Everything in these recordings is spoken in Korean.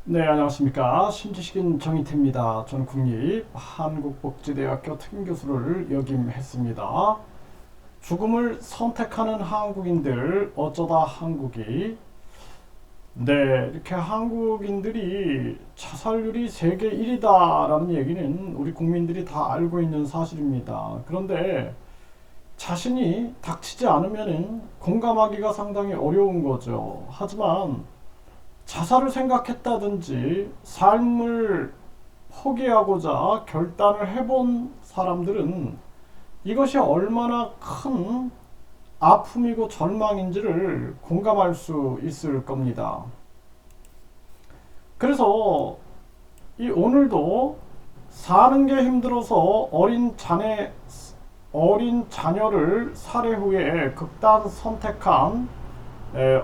네, 안녕하십니까. 신지식인 정희태입니다. 저는 국립한국복지대학교 특임교수를 역임했습니다. 죽음을 선택하는 한국인들, 어쩌다 한국이. 네, 이렇게 한국인들이 자살률이 세계 1위다라는 얘기는 우리 국민들이 다 알고 있는 사실입니다. 그런데 자신이 닥치지 않으면 공감하기가 상당히 어려운 거죠. 하지만 자살을 생각했다든지 삶을 포기하고자 결단을 해본 사람들은 이것이 얼마나 큰 아픔이고 절망인지를 공감할 수 있을 겁니다. 그래서 이 오늘도 사는 게 힘들어서 어린 자녀를 살해 후에 극단 선택한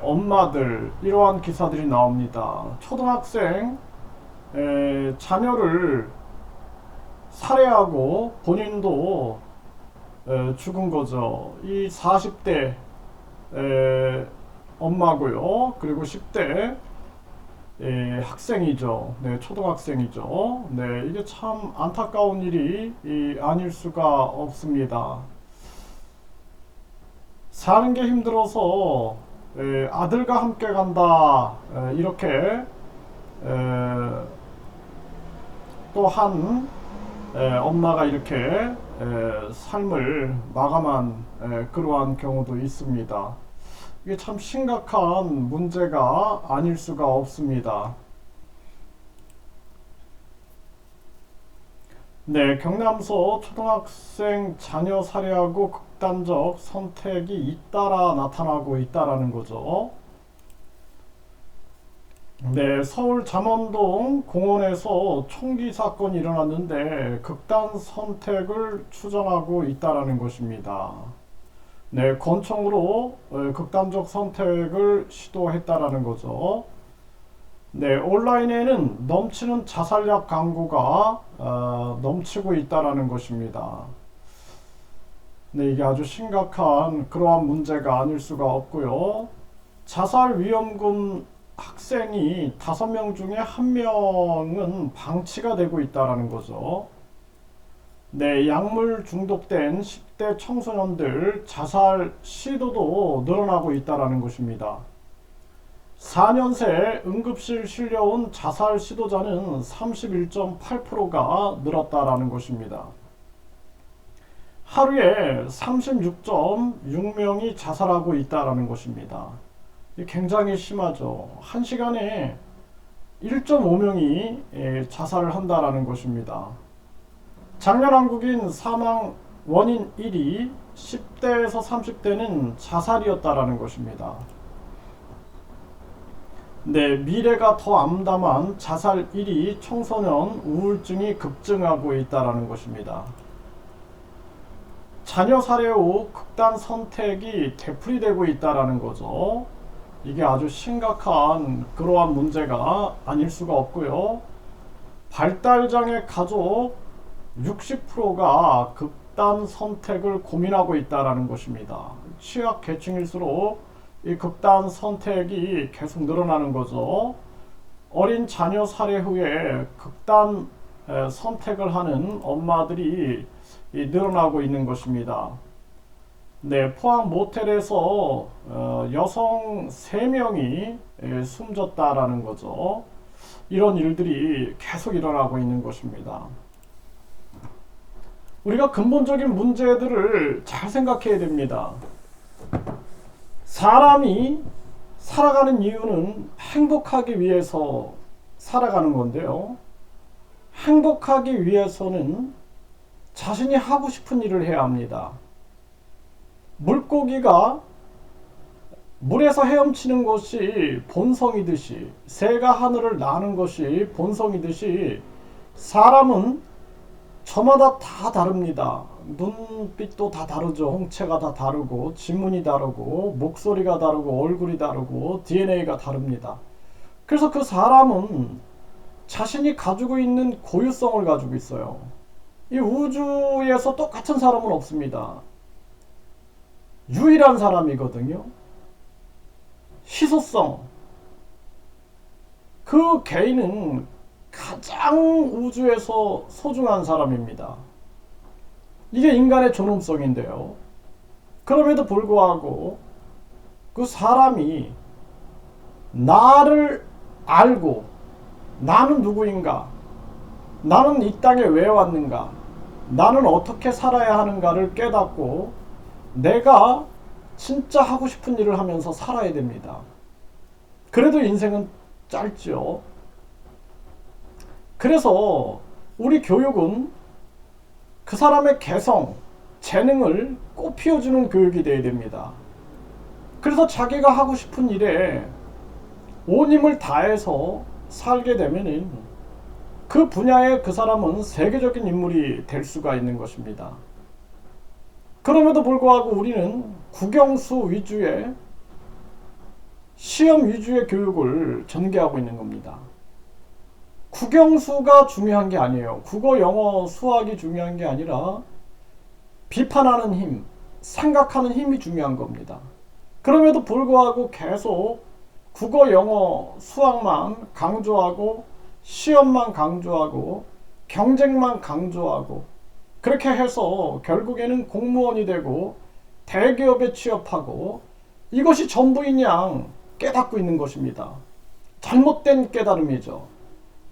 엄마들, 이러한 기사들이 나옵니다. 초등학생 자녀를 살해하고 본인도 죽은 거죠. 이 40대 엄마고요. 그리고 10대 학생이죠. 네, 초등학생이죠. 네, 이게 참 안타까운 일이 아닐 수가 없습니다. 사는 게 힘들어서 아들과 함께 간다, 이렇게 또 한 엄마가 이렇게 삶을 마감한 그러한 경우도 있습니다. 이게 참 심각한 문제가 아닐 수가 없습니다. 네, 경남서 초등학생 자녀 살해하고 극단적 선택이 잇따라 나타나고 있다라는 거죠. 네, 서울 잠원동 공원에서 총기 사건이 일어났는데 극단 선택을 추정하고 있다라는 것입니다. 네, 권총으로 극단적 선택을 시도했다라는 거죠. 네, 온라인에는 넘치는 자살약 광고가 넘치고 있다라는 것입니다. 네, 이게 아주 심각한 그러한 문제가 아닐 수가 없고요. 자살 위험군 학생이 5명 중에 1명은 방치가 되고 있다라는 거죠. 네, 약물 중독된 10대 청소년들 자살 시도도 늘어나고 있다라는 것입니다. 4년 새 응급실 실려온 자살 시도자는 31.8%가 늘었다라는 것입니다. 하루에 36.6명이 자살하고 있다라는 것입니다. 굉장히 심하죠. 한 시간에 1.5명이 자살을 한다라는 것입니다. 작년 한국인 사망 원인 1위 10대에서 30대는 자살이었다라는 것입니다. 네, 미래가 더 암담한 자살 1위 청소년 우울증이 급증하고 있다라는 것입니다. 자녀 살해 후 극단 선택이 되풀이되고 있다라는 거죠. 이게 아주 심각한 그러한 문제가 아닐 수가 없고요. 발달장애 가족 60%가 극단 선택을 고민하고 있다라는 것입니다. 취약 계층일수록 이 극단 선택이 계속 늘어나는 거죠. 어린 자녀 살해 후에 극단 선택을 하는 엄마들이 늘어나고 있는 것입니다. 네, 포항 모텔에서 여성 3명이 숨졌다라는 거죠. 이런 일들이 계속 일어나고 있는 것입니다. 우리가 근본적인 문제들을 잘 생각해야 됩니다. 사람이 살아가는 이유는 행복하기 위해서 살아가는 건데요. 행복하기 위해서는 자신이 하고 싶은 일을 해야 합니다. 물고기가 물에서 헤엄치는 것이 본성이듯이, 새가 하늘을 나는 것이 본성이듯이, 사람은 저마다 다 다릅니다. 눈빛도 다 다르죠. 홍채가 다 다르고, 지문이 다르고, 목소리가 다르고, 얼굴이 다르고, DNA가 다릅니다. 그래서 그 사람은 자신이 가지고 있는 고유성을 가지고 있어요. 이 우주에서 똑같은 사람은 없습니다. 유일한 사람이거든요. 희소성, 그 개인은 가장 우주에서 소중한 사람입니다. 이게 인간의 존엄성인데요. 그럼에도 불구하고 그 사람이 나를 알고 나는 누구인가, 나는 이 땅에 왜 왔는가, 나는 어떻게 살아야 하는가를 깨닫고 내가 진짜 하고 싶은 일을 하면서 살아야 됩니다. 그래도 인생은 짧죠. 그래서 우리 교육은 그 사람의 개성, 재능을 꽃피워주는 교육이 되어야 됩니다. 그래서 자기가 하고 싶은 일에 온 힘을 다해서 살게 되면은 그 분야에 그 사람은 세계적인 인물이 될 수가 있는 것입니다. 그럼에도 불구하고 우리는 국영수 위주의 시험 위주의 교육을 전개하고 있는 겁니다. 국영수가 중요한 게 아니에요. 국어, 영어, 수학이 중요한 게 아니라 비판하는 힘, 생각하는 힘이 중요한 겁니다. 그럼에도 불구하고 계속 국어, 영어, 수학만 강조하고 시험만 강조하고 경쟁만 강조하고 그렇게 해서 결국에는 공무원이 되고 대기업에 취업하고 이것이 전부인 양 깨닫고 있는 것입니다. 잘못된 깨달음이죠.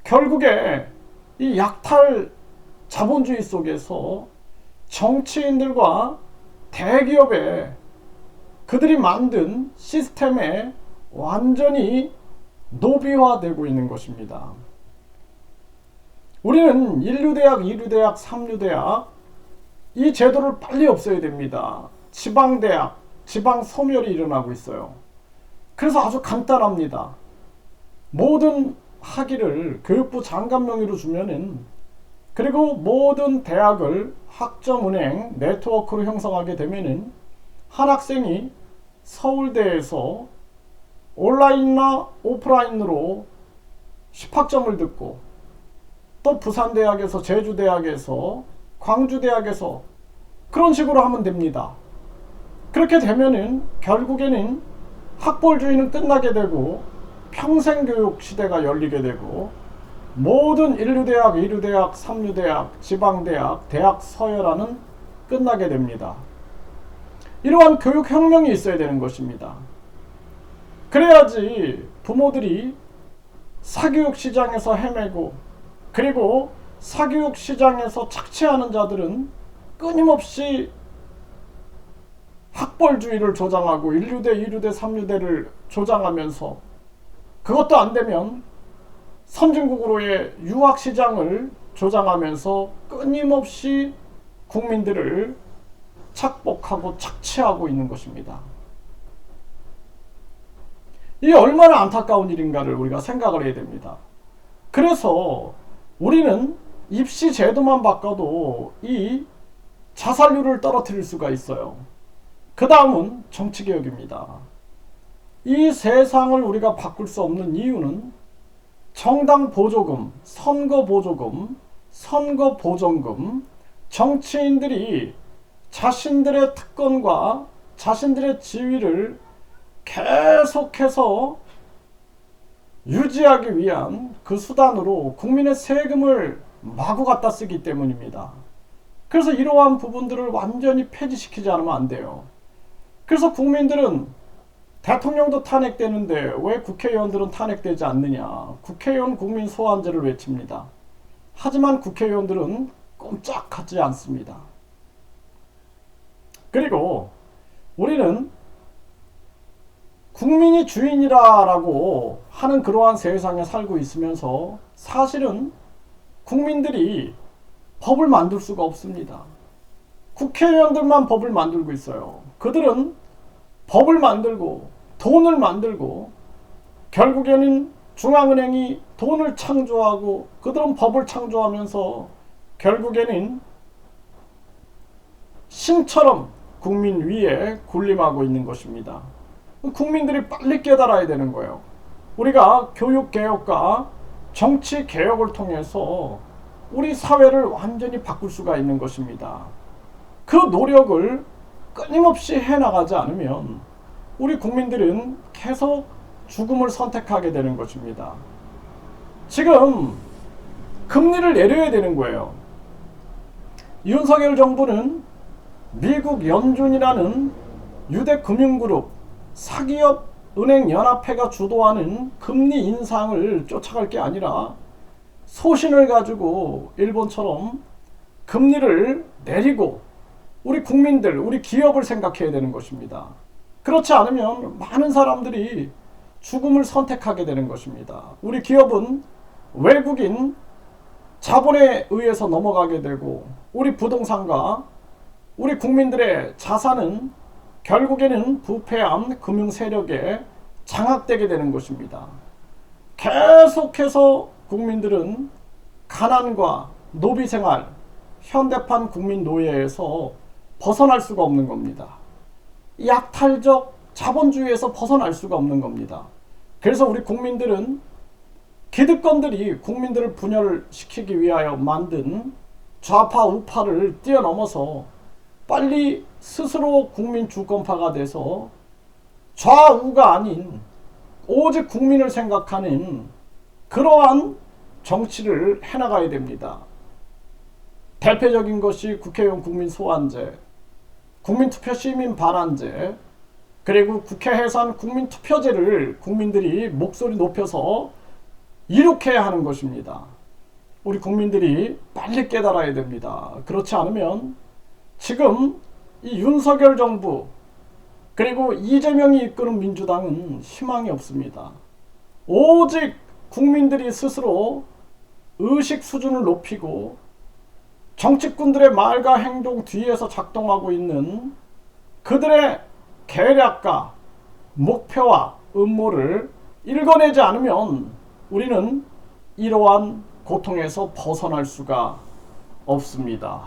결국에 이 약탈 자본주의 속에서 정치인들과 대기업에 그들이 만든 시스템에 완전히 노비화되고 있는 것입니다. 우리는 1류대학, 2류대학, 3류대학 이 제도를 빨리 없애야 됩니다. 지방대학, 지방소멸이 일어나고 있어요. 그래서 아주 간단합니다. 모든 학위를 교육부 장관 명의로 주면은 그리고 모든 대학을 학점은행 네트워크로 형성하게 되면은 한 학생이 서울대에서 온라인이나 오프라인으로 10학점을 듣고 또 부산대학에서 제주대학에서 광주대학에서 그런 식으로 하면 됩니다. 그렇게 되면은 결국에는 학벌주의는 끝나게 되고 평생교육 시대가 열리게 되고 모든 1류대학, 2류대학, 3류대학, 지방대학, 대학 서열화는 끝나게 됩니다. 이러한 교육혁명이 있어야 되는 것입니다. 그래야지 부모들이 사교육 시장에서 헤매고 그리고 사교육 시장에서 착취하는 자들은 끊임없이 학벌주의를 조장하고 1류대, 2류대, 3류대를 조장하면서 그것도 안 되면 선진국으로의 유학시장을 조장하면서 끊임없이 국민들을 착복하고 착취하고 있는 것입니다. 이게 얼마나 안타까운 일인가를 우리가 생각을 해야 됩니다. 그래서 우리는 입시 제도만 바꿔도 이 자살률을 떨어뜨릴 수가 있어요. 그 다음은 정치개혁입니다. 이 세상을 우리가 바꿀 수 없는 이유는 정당 보조금, 선거 보조금, 선거 보전금, 정치인들이 자신들의 특권과 자신들의 지위를 계속해서 유지하기 위한 그 수단으로 국민의 세금을 마구 갖다 쓰기 때문입니다. 그래서 이러한 부분들을 완전히 폐지시키지 않으면 안 돼요. 그래서 국민들은 대통령도 탄핵되는데 왜 국회의원들은 탄핵되지 않느냐. 국회의원 국민 소환제를 외칩니다. 하지만 국회의원들은 꼼짝하지 않습니다. 그리고 우리는 국민이 주인이라고 하는 그러한 세상에 살고 있으면서 사실은 국민들이 법을 만들 수가 없습니다. 국회의원들만 법을 만들고 있어요. 그들은 법을 만들고 돈을 만들고 결국에는 중앙은행이 돈을 창조하고 그들은 법을 창조하면서 결국에는 신처럼 국민 위에 군림하고 있는 것입니다. 국민들이 빨리 깨달아야 되는 거예요. 우리가 교육개혁과 정치개혁을 통해서 우리 사회를 완전히 바꿀 수가 있는 것입니다. 그 노력을 끊임없이 해나가지 않으면 우리 국민들은 계속 죽음을 선택하게 되는 것입니다. 지금 금리를 내려야 되는 거예요. 윤석열 정부는 미국 연준이라는 유대 금융그룹 사기업 은행연합회가 주도하는 금리 인상을 쫓아갈 게 아니라 소신을 가지고 일본처럼 금리를 내리고 우리 국민들, 우리 기업을 생각해야 되는 것입니다. 그렇지 않으면 많은 사람들이 죽음을 선택하게 되는 것입니다. 우리 기업은 외국인 자본에 의해서 넘어가게 되고 우리 부동산과 우리 국민들의 자산은 결국에는 부패한 금융 세력에 장악되게 되는 것입니다. 계속해서 국민들은 가난과 노비생활, 현대판 국민 노예에서 벗어날 수가 없는 겁니다. 약탈적 자본주의에서 벗어날 수가 없는 겁니다. 그래서 우리 국민들은 기득권들이 국민들을 분열시키기 위하여 만든 좌파 우파를 뛰어넘어서 빨리 스스로 국민 주권파가 돼서 좌우가 아닌 오직 국민을 생각하는 그러한 정치를 해나가야 됩니다. 대표적인 것이 국회의원 국민 소환제, 국민투표 시민 반환제, 그리고 국회 해산 국민투표제를 국민들이 목소리 높여서 이룩해야 하는 것입니다. 우리 국민들이 빨리 깨달아야 됩니다. 그렇지 않으면 지금 이 윤석열 정부 그리고 이재명이 이끄는 민주당은 희망이 없습니다. 오직 국민들이 스스로 의식 수준을 높이고 정치꾼들의 말과 행동 뒤에서 작동하고 있는 그들의 계략과 목표와 음모를 읽어내지 않으면 우리는 이러한 고통에서 벗어날 수가 없습니다.